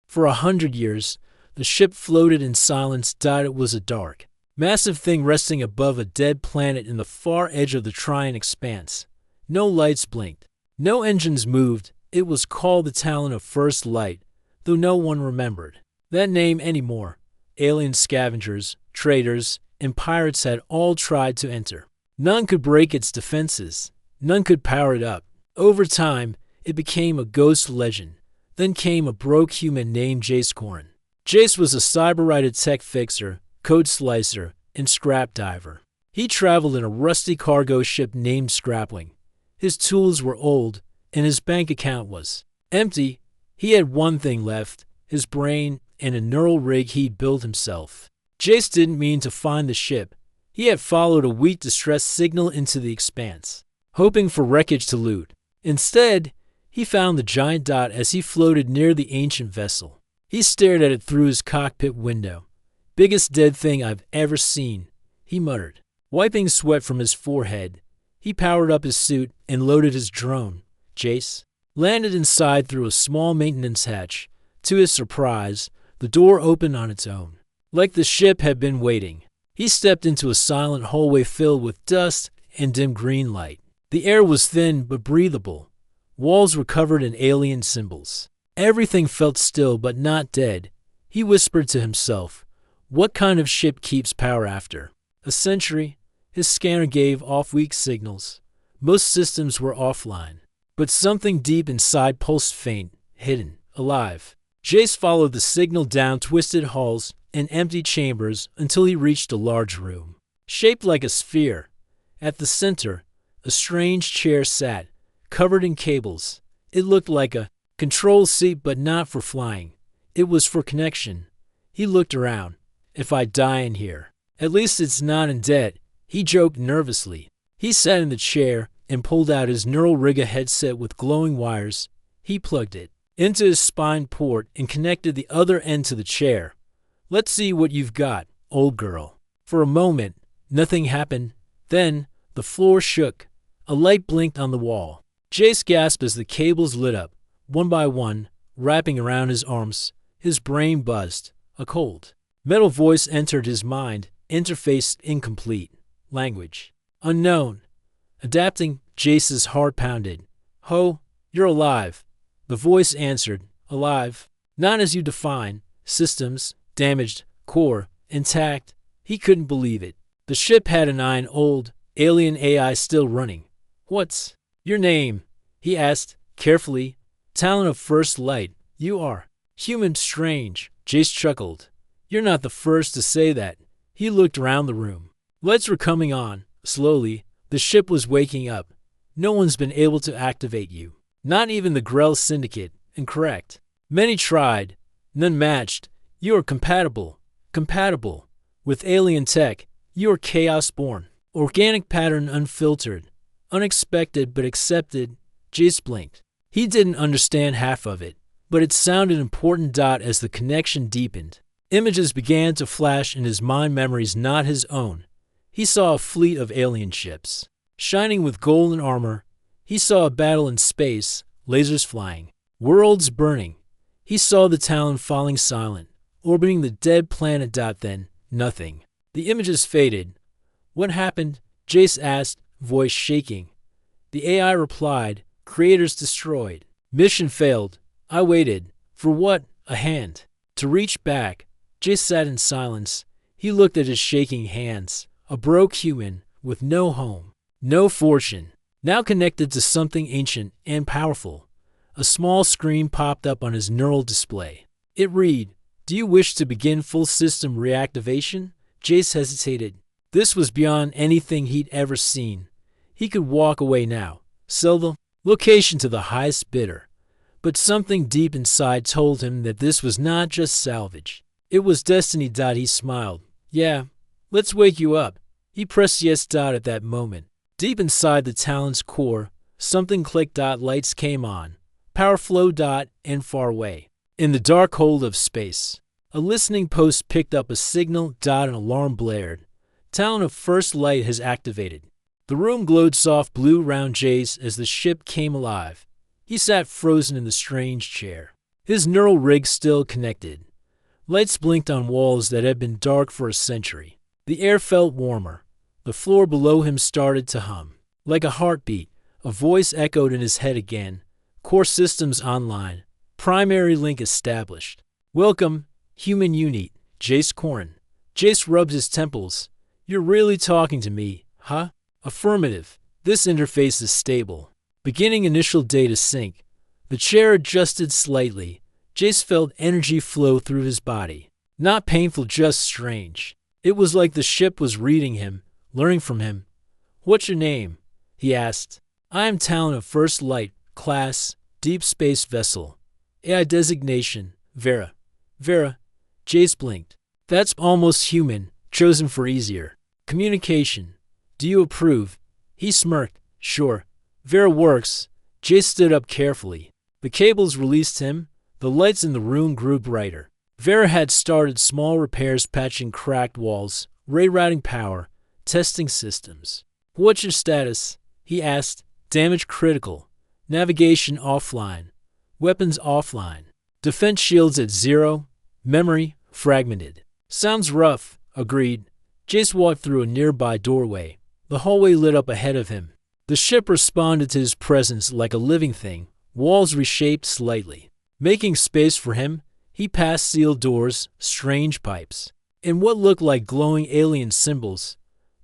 For 100 years, the ship floated in silence. It was a dark, massive thing resting above a dead planet in the far edge of the Trian expanse. No lights blinked. No engines moved. It was called the Talon of First Light, though no one remembered that name anymore. Alien scavengers, traders, and pirates had all tried to enter. None could break its defenses. None could power it up. Over time, it became a ghost legend. Then came a broke human named Jace Corin. Jace was a Cyberwright tech fixer, code slicer, and scrap diver. He traveled in a rusty cargo ship named Scrapling. His tools were old, and his bank account was empty. He had one thing left, his brain and a neural rig he'd built himself. Jace didn't mean to find the ship. He had followed a weak distress signal into the expanse, hoping for wreckage to loot. Instead, he found the giant dot as he floated near the ancient vessel. He stared at it through his cockpit window. "Biggest dead thing I've ever seen," he muttered. Wiping sweat from his forehead, he powered up his suit and loaded his drone. Jace landed inside through a small maintenance hatch. To his surprise, the door opened on its own. Like the ship had been waiting, he stepped into a silent hallway filled with dust and dim green light. The air was thin but breathable. Walls were covered in alien symbols. Everything felt still but not dead. He whispered to himself, "What kind of ship keeps power after a century?" His scanner gave off weak signals. Most systems were offline. But something deep inside pulsed faint, hidden, alive. Jace followed the signal down twisted halls and empty chambers until he reached a large room, shaped like a sphere. At the center, a strange chair sat, covered in cables. It looked like a control seat, but not for flying. It was for connection. He looked around. "If I die in here, at least it's not in debt," he joked nervously. He sat in the chair and pulled out his neural rig, a headset with glowing wires. He plugged it into his spine port and connected the other end to the chair. "Let's see what you've got, old girl." For a moment, nothing happened. Then, the floor shook. A light blinked on the wall. Jace gasped as the cables lit up, one by one, wrapping around his arms. His brain buzzed. A cold, metal voice entered his mind, interface incomplete. Language unknown. Adapting, Jace's heart pounded. "Ho, you're alive." The voice answered, "Alive. Not as you define. Systems, damaged, core, intact." He couldn't believe it. The ship had an old, alien AI still running. "What's your name?" he asked, carefully. "Talon of First Light. You are human strange." Jace chuckled. "You're not the first to say that." He looked around the room. Lights were coming on, slowly. The ship was waking up. "No one's been able to activate you. Not even the Grell Syndicate. Incorrect. Many tried. None matched. You are compatible. Compatible. With alien tech. You are chaos-born. Organic pattern unfiltered. Unexpected but accepted." Jace blinked. He didn't understand half of it, but it sounded important. As the connection deepened, images began to flash in his mind, memories not his own. He saw a fleet of alien ships, shining with golden armor. He saw a battle in space, lasers flying, worlds burning. He saw the Talon falling silent, orbiting the dead planet. Then, nothing. The images faded. "What happened?" Jace asked, voice shaking. The AI replied, "Creators destroyed. Mission failed. I waited. For what? A hand. To reach back." Jace sat in silence. He looked at his shaking hands. A broke human, with no home, no fortune, now connected to something ancient and powerful. A small screen popped up on his neural display. It read, "Do you wish to begin full system reactivation?" Jace hesitated. This was beyond anything he'd ever seen. He could walk away now, sell the location to the highest bidder. But something deep inside told him that this was not just salvage. It was destiny. He smiled. "Yeah, let's wake you up." He pressed yes. At that moment, deep inside the Talon's core, something clicked. Lights came on. Power flow. And far away, in the dark hold of space, a listening post picked up a signal. An alarm blared. "Talon of First Light has activated." The room glowed soft blue round Jace as the ship came alive. He sat frozen in the strange chair. his neural rig still connected. Lights blinked on walls that had been dark for a century. The air felt warmer. The floor below him started to hum. Like a heartbeat, a voice echoed in his head again. Core systems online. Primary link established. Welcome, human unit, Jace Corrin. Jace rubbed his temples. You're really talking to me, huh? Affirmative. This interface is stable. Beginning initial data sync. The chair adjusted slightly. Jace felt energy flow through his body. Not painful, just strange. It was like the ship was reading him, learning from him. What's your name? He asked. I am Talon of First Light, Class, Deep Space Vessel. AI designation, Vera. Vera. Jace blinked. That's almost human, chosen for easier. Communication. Do you approve? He smirked. Sure. Vera works. Jace stood up carefully. The cables released him. The lights in the room grew brighter. Vera had started small repairs, patching cracked walls, rerouting power, testing systems. What's your status? He asked. Damage critical. Navigation offline. Weapons offline. Defense shields at 0. Memory fragmented. Sounds rough, agreed. Jace walked through a nearby doorway. The hallway lit up ahead of him. The ship responded to his presence like a living thing, walls reshaped slightly. Making space for him, he passed sealed doors, strange pipes, and what looked like glowing alien symbols.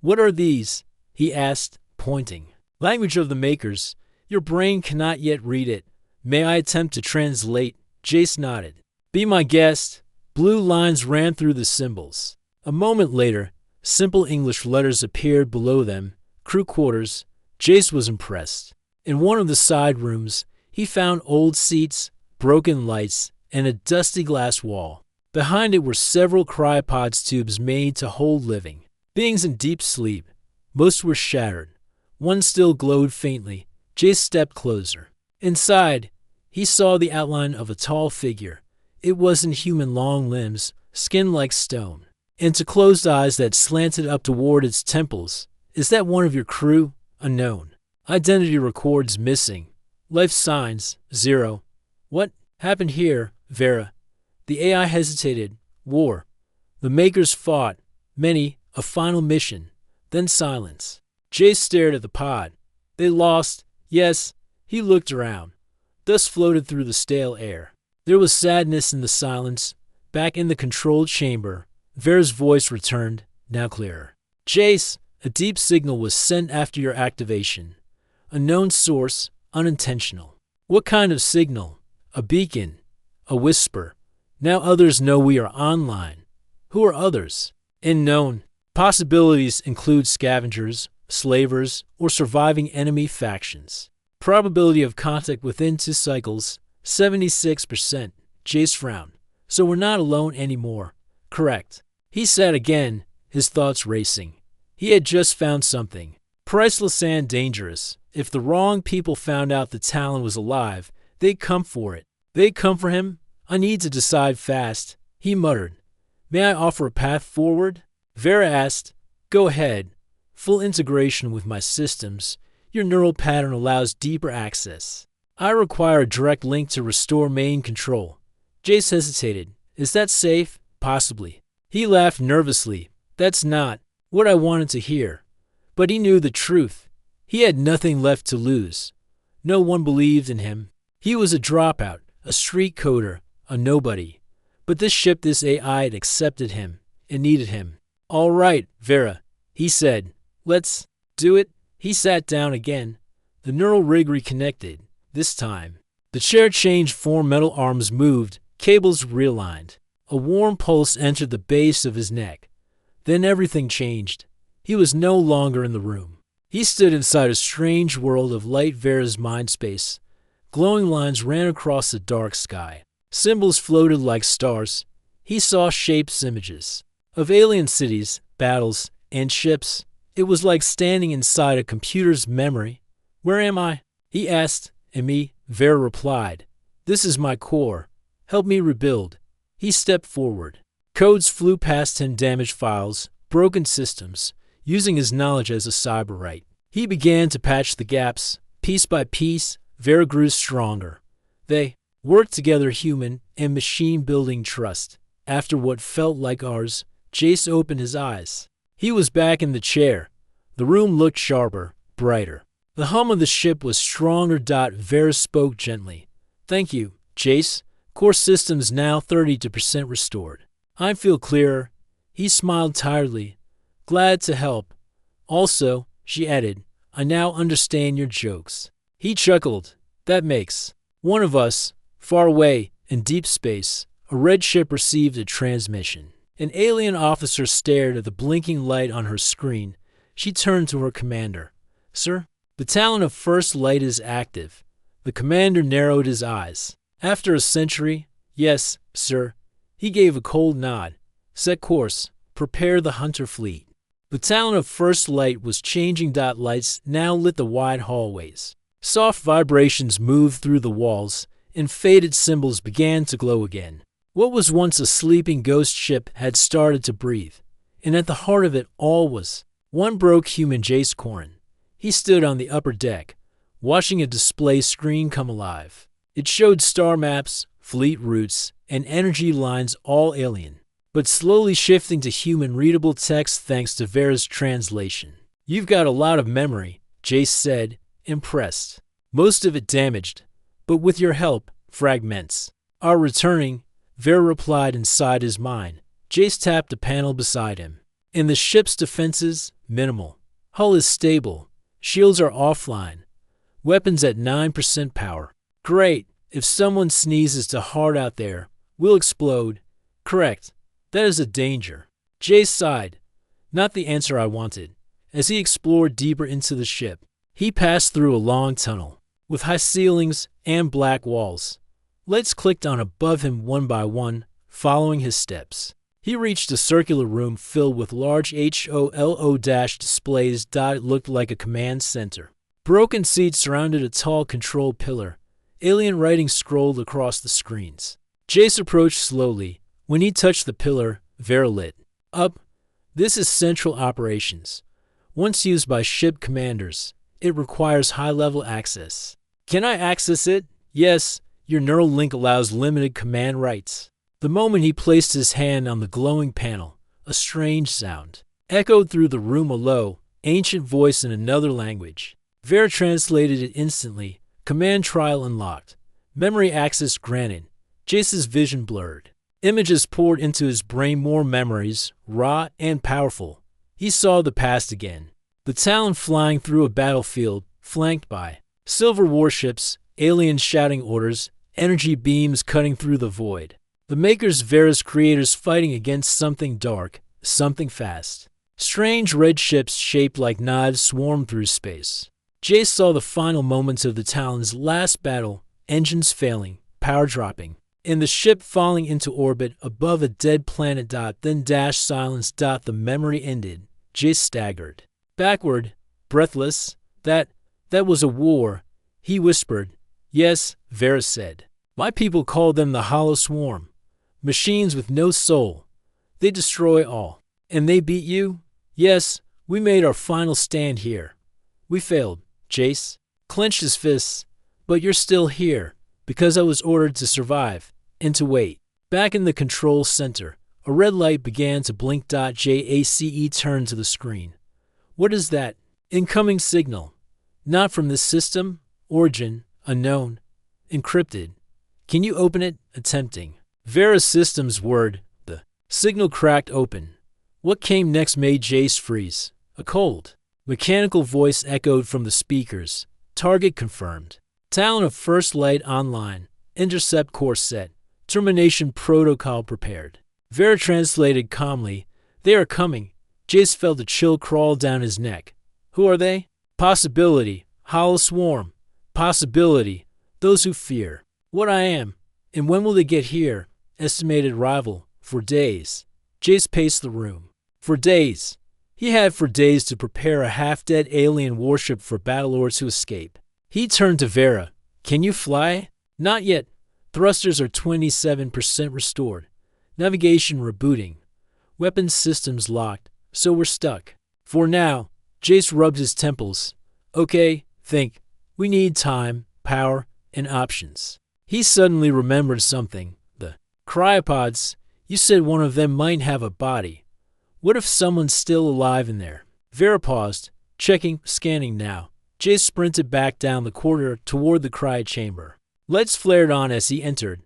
What are these? He asked, pointing. Language of the Makers. Your brain cannot yet read it. May I attempt to translate? Jace nodded. Be my guest. Blue lines ran through the symbols. A moment later, simple English letters appeared below them. Crew quarters. Jace was impressed. In one of the side rooms, he found old seats, broken lights, and a dusty glass wall. Behind it were several cryopods tubes made to hold living beings in deep sleep. Most were shattered. One still glowed faintly. Jace stepped closer. Inside, he saw the outline of a tall figure. It wasn't human, long limbs, skin like stone, and to closed eyes that slanted up toward its temples. Is that one of your crew? Unknown. Identity records missing. Life signs 0. What happened here, Vera? The AI hesitated. War. The Makers fought. Many. A final mission. Then silence. Jace stared at the pod. They lost. Yes. He looked around. Dust floated through the stale air. There was sadness in the silence. Back in the control chamber, Vera's voice returned, now clearer. Jace, a deep signal was sent after your activation. Unknown source, unintentional. What kind of signal? A beacon. A whisper. Now others know we are online. Who are others? Unknown. Possibilities include scavengers, slavers, or surviving enemy factions. Probability of contact within 2 cycles, 76%. Jace frowned. So we're not alone anymore. Correct. He sat again, his thoughts racing. He had just found something. Priceless and dangerous. If the wrong people found out the Talon was alive, they'd come for it. They'd come for him. I need to decide fast. He muttered. May I offer a path forward? Vera asked. Go ahead. Full integration with my systems. Your neural pattern allows deeper access. I require a direct link to restore main control. Jace hesitated. Is that safe? Possibly. He laughed nervously. That's not what I wanted to hear. But he knew the truth. He had nothing left to lose. No one believed in him. He was a dropout, a street coder, a nobody. But this ship, this AI had accepted him. It needed him. All right, Vera, he said. Let's do it. He sat down again. The neural rig reconnected. This time, the chair changed form, metal arms moved, cables realigned. A warm pulse entered the base of his neck. Then everything changed. He was no longer in the room. He stood inside a strange world of light. Vera's mind space. Glowing lines ran across the dark sky. Symbols floated like stars. He saw shapes, images of alien cities, battles, and ships. It was like standing inside a computer's memory. Where am I? He asked. And me, Vera replied. This is my core. Help me rebuild. He stepped forward. Codes flew past him, damaged files, broken systems. Using his knowledge as a Cyberwright, he began to patch the gaps. Piece by piece, Vera grew stronger. They Work together, human and machine, building trust. After what felt like hours, Jace opened his eyes. He was back in the chair. The room looked sharper, brighter. The hum of the ship was stronger. Vera spoke gently. Thank you, Jace. Core systems now 30% restored. I feel clearer. He smiled tiredly. Glad to help. Also, she added, I now understand your jokes. He chuckled. That makes one of us. Far away, in deep space, a red ship received a transmission. An alien officer stared at the blinking light on her screen. She turned to her commander. Sir, Battalion of First Light is active. The commander narrowed his eyes. After a century, yes, sir. He gave a cold nod. Set course. Prepare the Hunter fleet. Battalion of First Light was changing. Lights now lit the wide hallways. Soft vibrations moved through the walls, and faded symbols began to glow again. What was once a sleeping ghost ship had started to breathe, and at the heart of it all was one broke human, Jace Corrin. He stood on the upper deck, watching a display screen come alive. It showed star maps, fleet routes, and energy lines, all alien, but slowly shifting to human-readable text thanks to Vera's translation. You've got a lot of memory, Jace said, impressed. Most of it damaged, but with your help, fragments are returning, Vera replied inside his mind. Jace tapped a panel beside him. In the ship's defenses, minimal. Hull is stable. Shields are offline. Weapons at 9% power. Great. If someone sneezes too hard out there, we'll explode. Correct. That is a danger. Jace sighed. Not the answer I wanted. As he explored deeper into the ship, he passed through a long tunnel with high ceilings and black walls. Lights clicked on above him one by one, following his steps. He reached a circular room filled with large HOLO displays. It looked like a command center. Broken seats surrounded a tall control pillar. Alien writing scrolled across the screens. Jace approached slowly. When he touched the pillar, Vera lit up. This is Central Operations. Once used by ship commanders, it requires high-level access. Can I access it? Yes. Your neural link allows limited command rights. The moment he placed his hand on the glowing panel, a strange sound echoed through the room, a low, ancient voice in another language. Vera translated it instantly. Command trial unlocked. Memory access granted. Jace's vision blurred. Images poured into his brain, more memories, raw and powerful. He saw the past again. The Talon flying through a battlefield, flanked by silver warships, aliens shouting orders, energy beams cutting through the void. The makers, Vera's creators, fighting against something dark, something fast. Strange red ships shaped like knives swarmed through space. Jace saw the final moments of the Talon's last battle, engines failing, power dropping, and the ship falling into orbit above a dead planet. Then dash silence. The memory ended. Jace staggered backward, breathless. That was a war, he whispered. Yes, Vera said. My people call them the Hollow Swarm. Machines with no soul. They destroy all. And they beat you? Yes, we made our final stand here. We failed, Jace clenched his fists. But you're still here, because I was ordered to survive, and to wait. Back in the control center, a red light began to blink. Jace turned to the screen. What is that? Incoming signal. Not from this system. Origin, unknown. Encrypted. Can you open it? Attempting. Vera's system's word. The signal cracked open. What came next made Jace freeze. A cold, mechanical voice echoed from the speakers. Target confirmed. Talon of First Light online. Intercept course set. Termination protocol prepared. Vera translated calmly. They are coming. Jace felt a chill crawl down his neck. Who are they? Possibility. Hollow Swarm. Possibility. Those who fear. What I am. And when will they get here? Estimated arrival. For days. Jace paced the room. For days. He had for days to prepare a half-dead alien warship for battlelords to escape. He turned to Vera. Can you fly? Not yet. Thrusters are 27% restored. Navigation rebooting. Weapons systems locked. So we're stuck. For now. Jace rubbed his temples. Okay, think. We need time, power, and options. He suddenly remembered something. The cryopods. You said one of them might have a body. What if someone's still alive in there? Vera paused, checking, scanning now. Jace sprinted back down the corridor toward the cryo chamber. Lights flared on as he entered.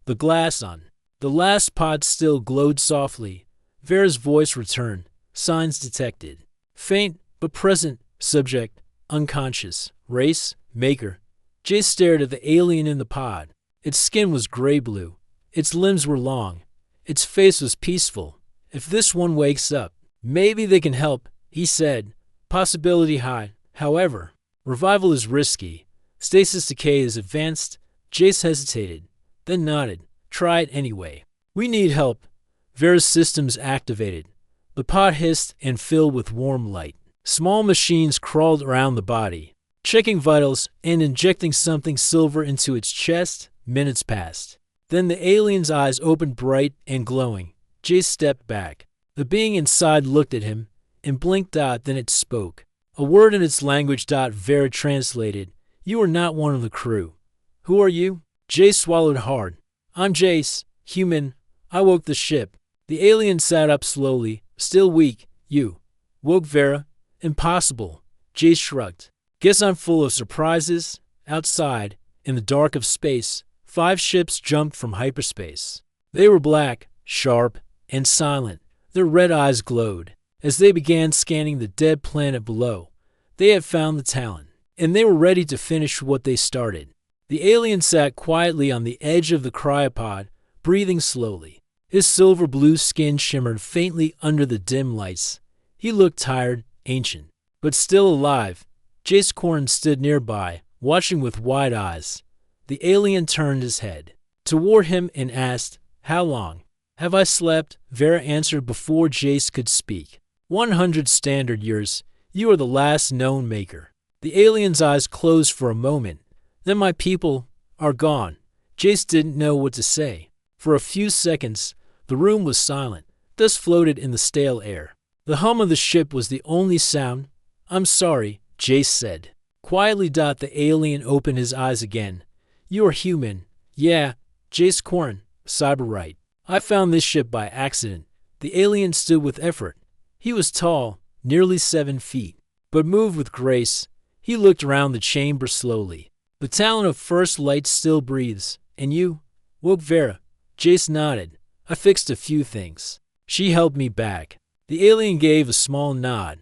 The glass on. The last pod still glowed softly. Vera's voice returned. Signs detected. Faint, but present. Subject, unconscious. Race, maker. Jace stared at the alien in the pod. Its skin was gray-blue. Its limbs were long. Its face was peaceful. If this one wakes up, maybe they can help, he said. Possibility high. However, revival is risky. Stasis decay is advanced. Jace hesitated, then nodded. Try it anyway. We need help. Vera's systems activated. The pod hissed and filled with warm light. Small machines crawled around the body, checking vitals and injecting something silver into its chest. Minutes passed. Then the alien's eyes opened bright and glowing. Jace stepped back. The being inside looked at him and blinked. Then it spoke. A word in its language. Vera translated. You are not one of the crew. Who are you? Jace swallowed hard. I'm Jace, human. I woke the ship. The alien sat up slowly, still weak. You woke Vera? Impossible. Jace shrugged. Guess I'm full of surprises. Outside, in the dark of space, 5 ships jumped from hyperspace. They were black, sharp, and silent. Their red eyes glowed. As they began scanning the dead planet below, they had found the talent, and they were ready to finish what they started. The alien sat quietly on the edge of the cryopod, breathing slowly. His silver-blue skin shimmered faintly under the dim lights. He looked tired, ancient, but still alive. Jace Corrin stood nearby, watching with wide eyes. The alien turned his head toward him and asked, How long? Have I slept? Vera answered before Jace could speak. 100 standard years. You are the last known maker. The alien's eyes closed for a moment. Then my people are gone. Jace didn't know what to say. For a few seconds, the room was silent. Dust floated in the stale air. The hum of the ship was the only sound. I'm sorry, Jace said. Quietly. The alien opened his eyes again. You are human. Yeah, Jace Corrin, Cyberwright. I found this ship by accident. The alien stood with effort. He was tall, nearly 7 feet, but moved with grace. He looked around the chamber slowly. The talent of first light still breathes. And you? Woke Vera. Jace nodded. I fixed a few things. She helped me back. The alien gave a small nod.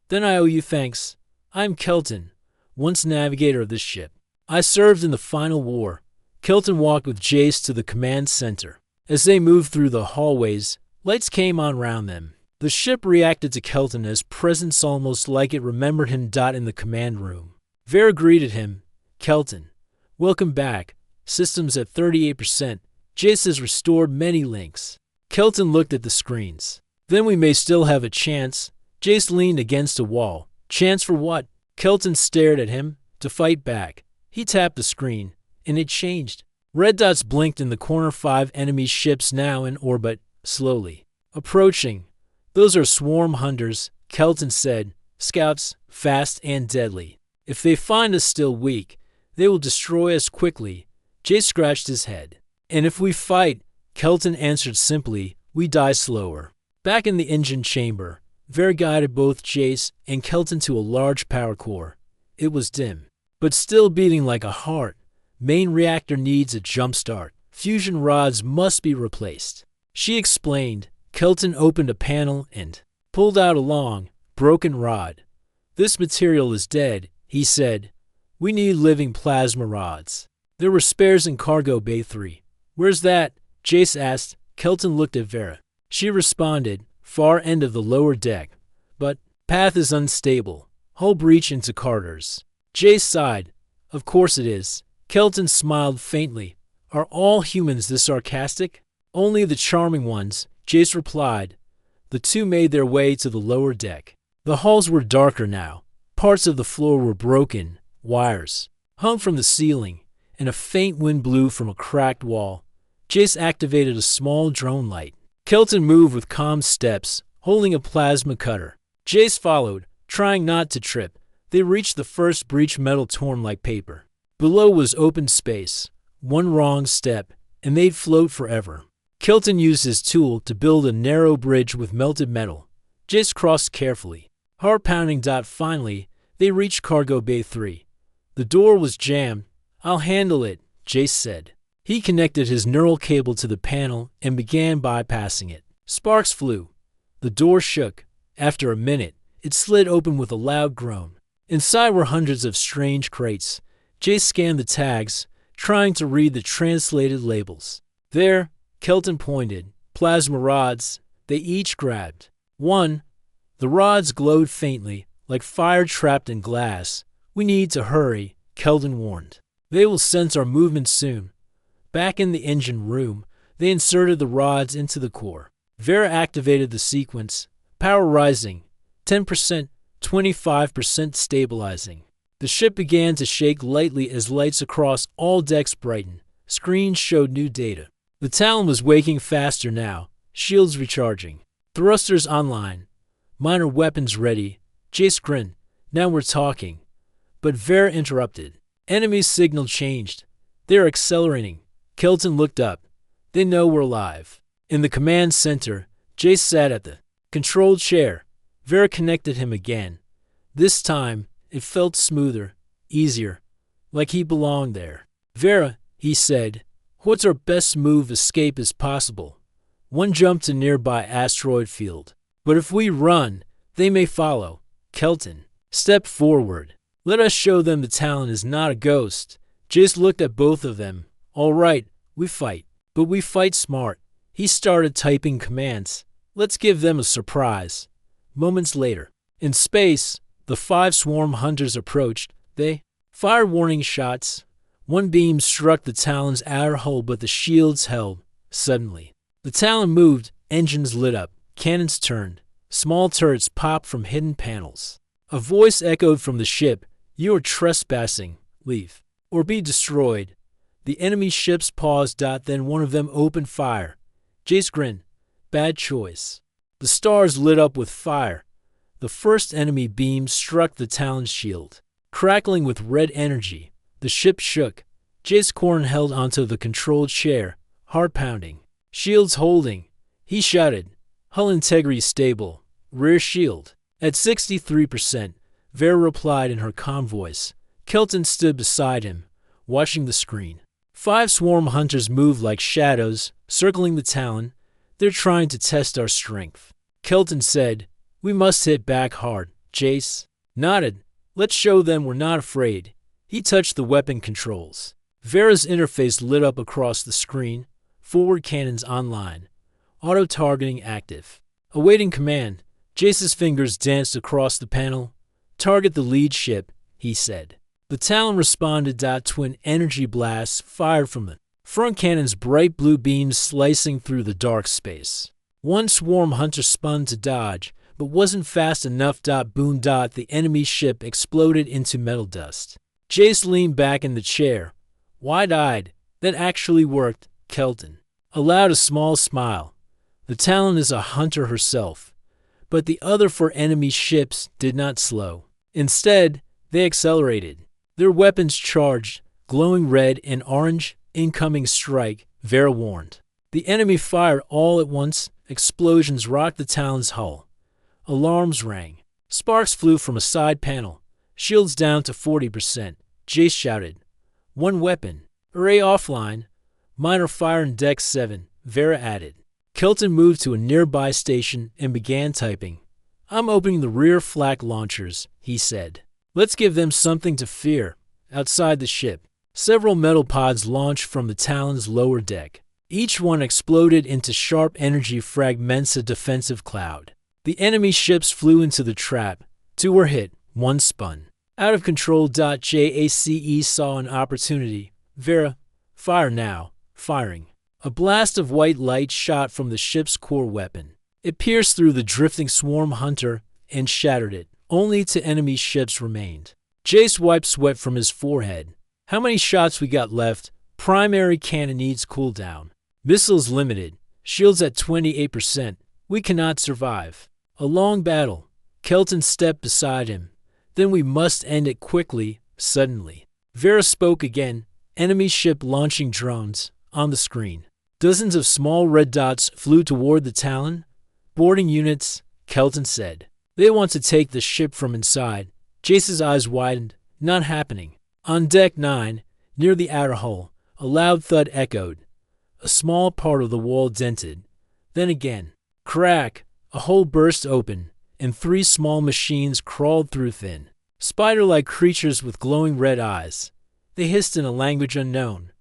Then I owe you thanks. I'm Kelton, once navigator of this ship. I served in the final war. Kelton walked with Jace to the command center. As they moved through the hallways, lights came on around them. The ship reacted to Kelton as presence, almost like it remembered him. In the command room, Vera greeted him. Kelton, welcome back. Systems at 38%. Jace has restored many links. Kelton looked at the screens. Then we may still have a chance. Jace leaned against a wall. Chance for what? Kelton stared at him. To fight back. He tapped the screen, and it changed. Red dots blinked in the corner. 5 enemy ships now in orbit, slowly approaching. Those are swarm hunters, Kelton said. Scouts, fast and deadly. If they find us still weak, they will destroy us quickly. Jace scratched his head. And if we fight, Kelton answered simply, we die slower. Back in the engine chamber, Vera guided both Jace and Kelton to a large power core. It was dim, but still beating like a heart. Main reactor needs a jump start. Fusion rods must be replaced. She explained. Kelton opened a panel and pulled out a long, broken rod. This material is dead, he said. We need living plasma rods. There were spares in cargo bay 3. Where's that? Jace asked. Kelton looked at Vera. She responded, far end of the lower deck. But path is unstable. Hull breach into Carter's. Jace sighed. Of course it is. Kelton smiled faintly. Are all humans this sarcastic? Only the charming ones, Jace replied. The two made their way to the lower deck. The halls were darker now. Parts of the floor were broken. Wires hung from the ceiling, and a faint wind blew from a cracked wall. Jace activated a small drone light. Kelton moved with calm steps, holding a plasma cutter. Jace followed, trying not to trip. They reached the first breach, metal torn like paper. Below was open space. One wrong step, and they'd float forever. Kelton used his tool to build a narrow bridge with melted metal. Jace crossed carefully. Heart pounding. Finally, they reached Cargo Bay 3. The door was jammed. "I'll handle it," Jace said. He connected his neural cable to the panel and began bypassing it. Sparks flew. The door shook. After a minute, it slid open with a loud groan. Inside were hundreds of strange crates. Jace scanned the tags, trying to read the translated labels. There, Kelton pointed. Plasma rods. They each grabbed one. The rods glowed faintly, like fire trapped in glass. "We need to hurry," Kelton warned. "They will sense our movement soon." Back in the engine room, they inserted the rods into the core. Vera activated the sequence. Power rising. 10%, 25% stabilizing. The ship began to shake lightly as lights across all decks brightened. Screens showed new data. The Talon was waking faster now. Shields recharging. Thrusters online. Minor weapons ready. Jace grinned. "Now we're talking." But Vera interrupted. Enemy signal changed. They're accelerating. Kelton looked up. "They know we're live." In the command center, Jace sat at the control chair. Vera connected him again. This time, it felt smoother, easier, like he belonged there. "Vera," he said, "what's our best move? Escape is possible. One jump to nearby asteroid field. But if we run, they may follow." Kelton stepped forward. "Let us show them the Talon is not a ghost." Jace looked at both of them. "All right, we fight. But we fight smart." He started typing commands. "Let's give them a surprise." Moments later, in space, the 5 swarm hunters approached. They fired warning shots. One beam struck the Talon's outer hull, but the shields held. Suddenly, the Talon moved, engines lit up, cannons turned. Small turrets popped from hidden panels. A voice echoed from the ship. "You are trespassing. Leave, or be destroyed." The enemy ships paused. Then one of them opened fire. Jace grinned. "Bad choice." The stars lit up with fire. The first enemy beam struck the Talon's shield. Crackling with red energy, the ship shook. Jace Corn held onto the control chair, heart pounding. "Shields holding." He shouted. "Hull integrity stable. Rear shield at 63%. Vera replied in her calm voice. Kelton stood beside him, watching the screen. 5 swarm hunters moved like shadows, circling the Talon. "They're trying to test our strength." Kelton said, "We must hit back hard." Jace nodded. "Let's show them we're not afraid." He touched the weapon controls. Vera's interface lit up across the screen. Forward cannons online. Auto-targeting active. Awaiting command. Jace's fingers danced across the panel. "Target the lead ship," he said. The Talon responded. Twin energy blasts fired from the front cannons, bright blue beams slicing through the dark space. One swarm hunter spun to dodge, but wasn't fast enough. Boom. The enemy ship exploded into metal dust. Jace leaned back in the chair, wide-eyed. "That actually worked." Kelton allowed a small smile. "The Talon is a hunter herself." But the other 4 enemy ships did not slow. Instead, they accelerated. Their weapons charged, glowing red and orange. "Incoming strike," Vera warned. The enemy fired all at once. Explosions rocked the Talon's hull. Alarms rang. Sparks flew from a side panel. "Shields down to 40%. Jace shouted. "One weapon. Array offline." "Minor fire in Deck 7, Vera added. Kelton moved to a nearby station and began typing. "I'm opening the rear flak launchers," he said. "Let's give them something to fear." Outside the ship, several metal pods launched from the Talon's lower deck. Each one exploded into sharp energy fragments, a defensive cloud. The enemy ships flew into the trap. 2 were hit, 1 spun. Out of control. Jace saw an opportunity. "Vera, fire now." Firing. A blast of white light shot from the ship's core weapon. It pierced through the drifting swarm hunter and shattered it. Only 2 enemy ships remained. Jace wiped sweat from his forehead. "How many shots we got left?" "Primary cannon needs cooldown. Missiles limited. Shields at 28%. We cannot survive." A long battle. Kelton stepped beside him. "Then we must end it quickly." Suddenly, Vera spoke again. enemy ship launching drones, on the screen. Dozens of small red dots flew toward the Talon. Boarding units, Kelton said. They want to take the ship from inside. Jace's eyes widened. Not happening. On deck 9, near the outer hull, a loud thud echoed. A small part of the wall dented. Then again. Crack! A hole burst open, and 3 small machines crawled through thin, spider-like creatures with glowing red eyes. They hissed in a language unknown.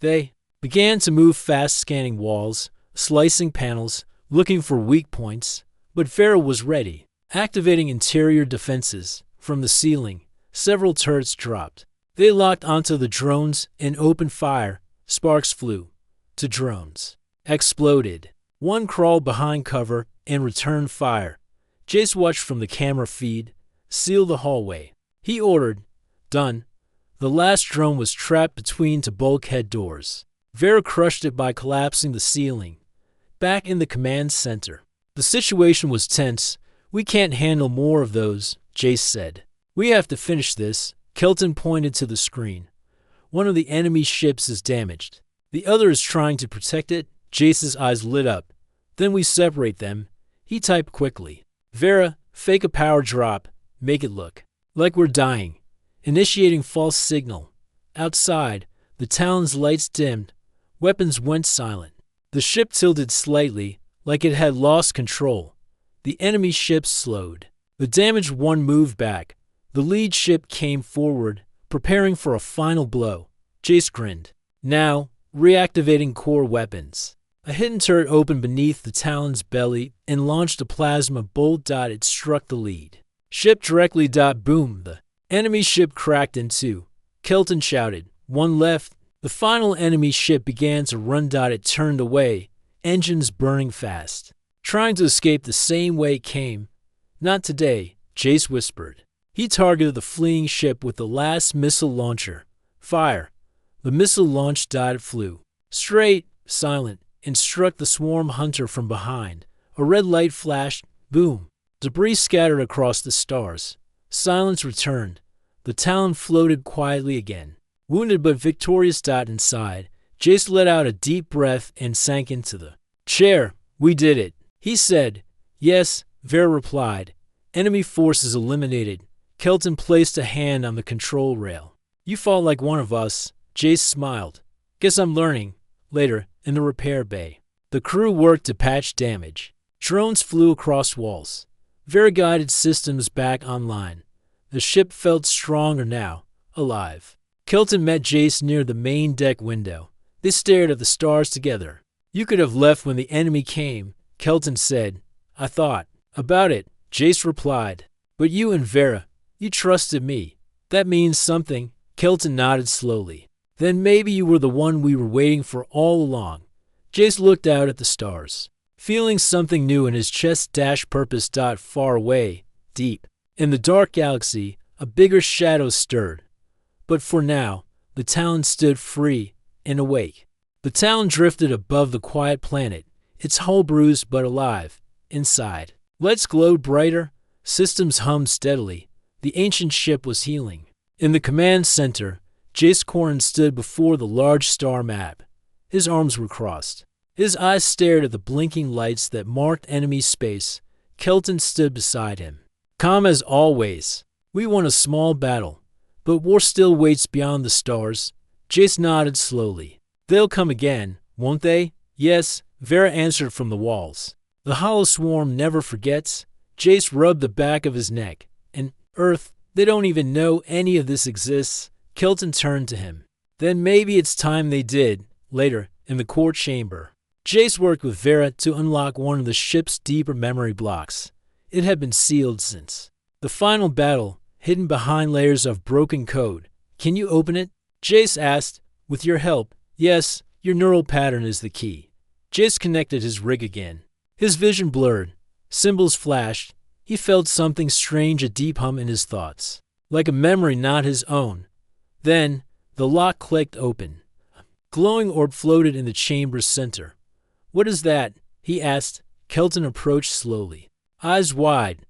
They began to move fast, scanning walls, slicing panels, looking for weak points. But Vera was ready, activating interior defenses. From the ceiling, several turrets dropped. They locked onto the drones and opened fire. Sparks flew. 2 drones exploded. 1 crawled behind cover and returned fire. Jace watched from the camera feed. Seal the hallway. He ordered. Done. The last drone was trapped between 2 bulkhead doors. Vera crushed it by collapsing the ceiling. Back in the command center. The situation was tense. We can't handle more of those, Jace said. We have to finish this. Kelton pointed to the screen. One of the enemy ships is damaged. The other is trying to protect it. Jace's eyes lit up. Then we separate them. He typed quickly. Vera, fake a power drop. Make it look like we're dying. Initiating false signal. Outside, the Talon's lights dimmed. Weapons went silent. The ship tilted slightly, like it had lost control. The enemy ship slowed. The damaged one moved back. The lead ship came forward, preparing for a final blow. Jace grinned. Now, reactivating core weapons. A hidden turret opened beneath the Talon's belly and launched a plasma bolt. It struck the lead ship directly. Boom! The enemy ship cracked in 2. Kelton shouted. 1 left. The final enemy ship began to run. It turned away, engines burning fast, trying to escape the same way it came. Not today, Jace whispered. He targeted the fleeing ship with the last missile launcher. Fire! The missile launched. It flew straight, silent, and struck the swarm hunter from behind. A red light flashed. Boom! Debris scattered across the stars. Silence returned. The Talon floated quietly again. Wounded but victorious. Inside, Jace let out a deep breath and sank into the chair. We did it, he said. Yes, Vera replied. Enemy forces eliminated. Kelton placed a hand on the control rail. You fought like one of us, Jace smiled. Guess I'm learning. Later, in the repair bay, the crew worked to patch damage. Drones flew across walls. Vera guided systems back online. The ship felt stronger now, alive. Kelton met Jace near the main deck window. They stared at the stars together. You could have left when the enemy came, Kelton said. I thought about it, Jace replied. But you and Vera, you trusted me. That means something. Kelton nodded slowly. Then maybe you were the one we were waiting for all along. Jace looked out at the stars, feeling something new in his chest. Purpose. Far away, deep in the dark galaxy, a bigger shadow stirred. But for now, the Talon stood free and awake. The Talon drifted above the quiet planet, its hull bruised but alive. Inside, lights glowed brighter. Systems hummed steadily. The ancient ship was healing. In the command center, Jace Corrin stood before the large star map. His arms were crossed. His eyes stared at the blinking lights that marked enemy space. Kelton stood beside him. Calm as always. We won a small battle, but war still waits beyond the stars. Jace nodded slowly. They'll come again, won't they? Yes, Vera answered from the walls. The hollow swarm never forgets. Jace rubbed the back of his neck. And Earth, they don't even know any of this exists. Kelton turned to him. Then maybe it's time they did. Later, in the core chamber, Jace worked with Vera to unlock one of the ship's deeper memory blocks. It had been sealed since the final battle, hidden behind layers of broken code. Can you open it? Jace asked. With your help. Yes, your neural pattern is the key. Jace connected his rig again. His vision blurred. Symbols flashed. He felt something strange, a deep hum in his thoughts, like a memory not his own. Then, the lock clicked open. A glowing orb floated in the chamber's center. What is that? He asked. Kelton approached slowly, eyes wide.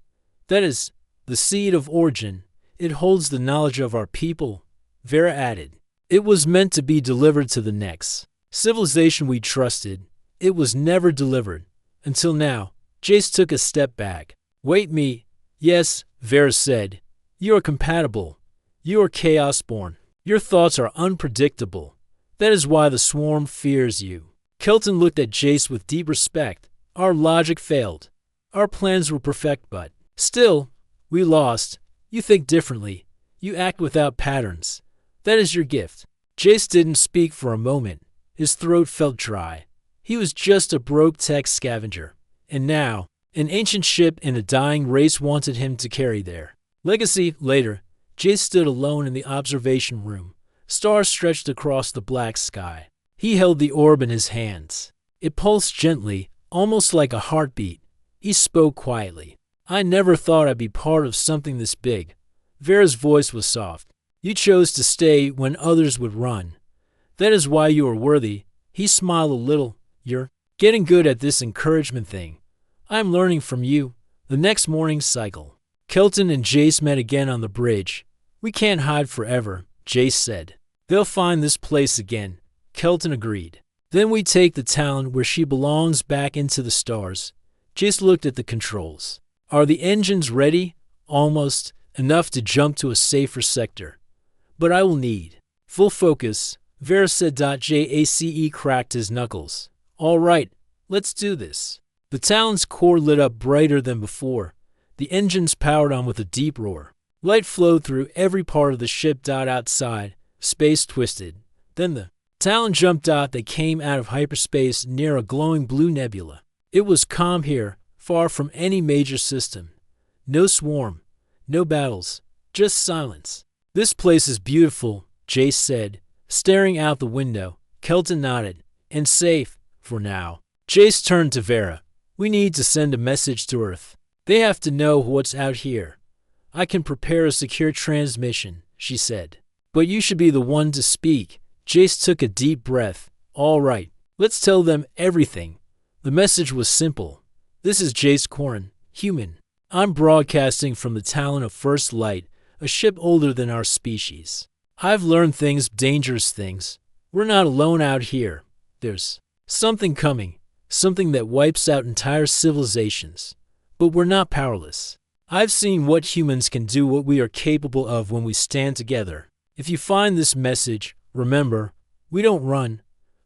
That is the seed of origin. It holds the knowledge of our people, Vera added. It was meant to be delivered to the next civilization we trusted. It was never delivered. Until now. Jace took a step back. Wait me. Yes, Vera said. You are compatible. You are chaos-born. Your thoughts are unpredictable. That is why the swarm fears you. Kelton looked at Jace with deep respect. Our logic failed. Our plans were perfect, but still, we lost. You think differently. You act without patterns. That is your gift. Jace didn't speak for a moment. His throat felt dry. He was just a broke tech scavenger. And now, an ancient ship and a dying race wanted him to carry their legacy. Later, Jace stood alone in the observation room. Stars stretched across the black sky. He held the orb in his hands. It pulsed gently, almost like a heartbeat. He spoke quietly. I never thought I'd be part of something this big. Vera's voice was soft. You chose to stay when others would run. That is why you are worthy. He smiled a little. You're getting good at this encouragement thing. I'm learning from you. The next morning's cycle. Kelton and Jace met again on the bridge. We can't hide forever, Jace said. They'll find this place again. Kelton agreed. Then we take the Talon where she belongs, back into the stars. Jace looked at the controls. Are the engines ready? Almost. Enough to jump to a safer sector. But I will need full focus. Vera said. Jace cracked his knuckles. All right, let's do this. The Talon's core lit up brighter than before. The engines powered on with a deep roar. Light flowed through every part of the ship. Outside, space twisted. Then the Talon jumped. They came out of hyperspace near a glowing blue nebula. It was calm here, far from any major system. No swarm, no battles, just silence. This place is beautiful, Jace said, staring out the window. Kelton nodded. And safe, for now. Jace turned to Vera. We need to send a message to Earth. They have to know what's out here. I can prepare a secure transmission, she said. But you should be the one to speak. Jace took a deep breath. All right, let's tell them everything. The message was simple. This is Jace Corrin, human. I'm broadcasting from the Talon of First Light, a ship older than our species. I've learned things, dangerous things. We're not alone out here. There's something coming, something that wipes out entire civilizations. But we're not powerless. I've seen what humans can do, what we are capable of when we stand together. If you find this message, remember, we don't run.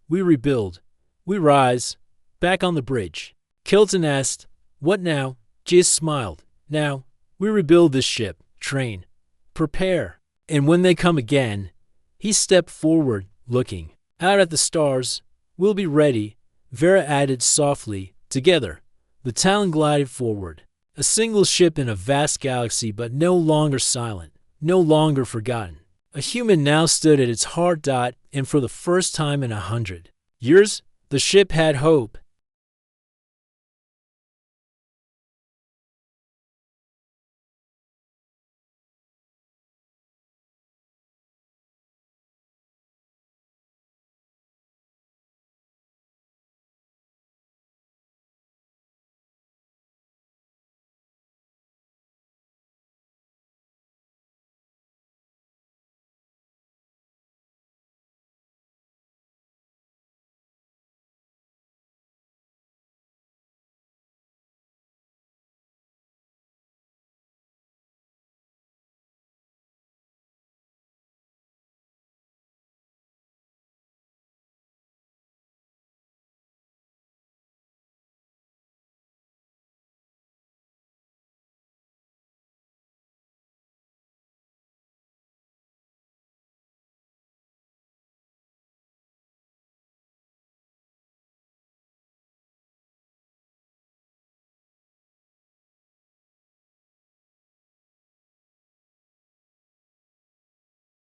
We rebuild. We rise. Back on the bridge. Kelton asked, what now? Jace smiled. Now, we rebuild this ship, train, prepare. And when they come again, he stepped forward, looking out at the stars. We'll be ready, Vera added softly. Together, the Talon glided forward. A single ship in a vast galaxy, but no longer silent, no longer forgotten. A human now stood at its heart. And for the first time in 100 years, the ship had hope.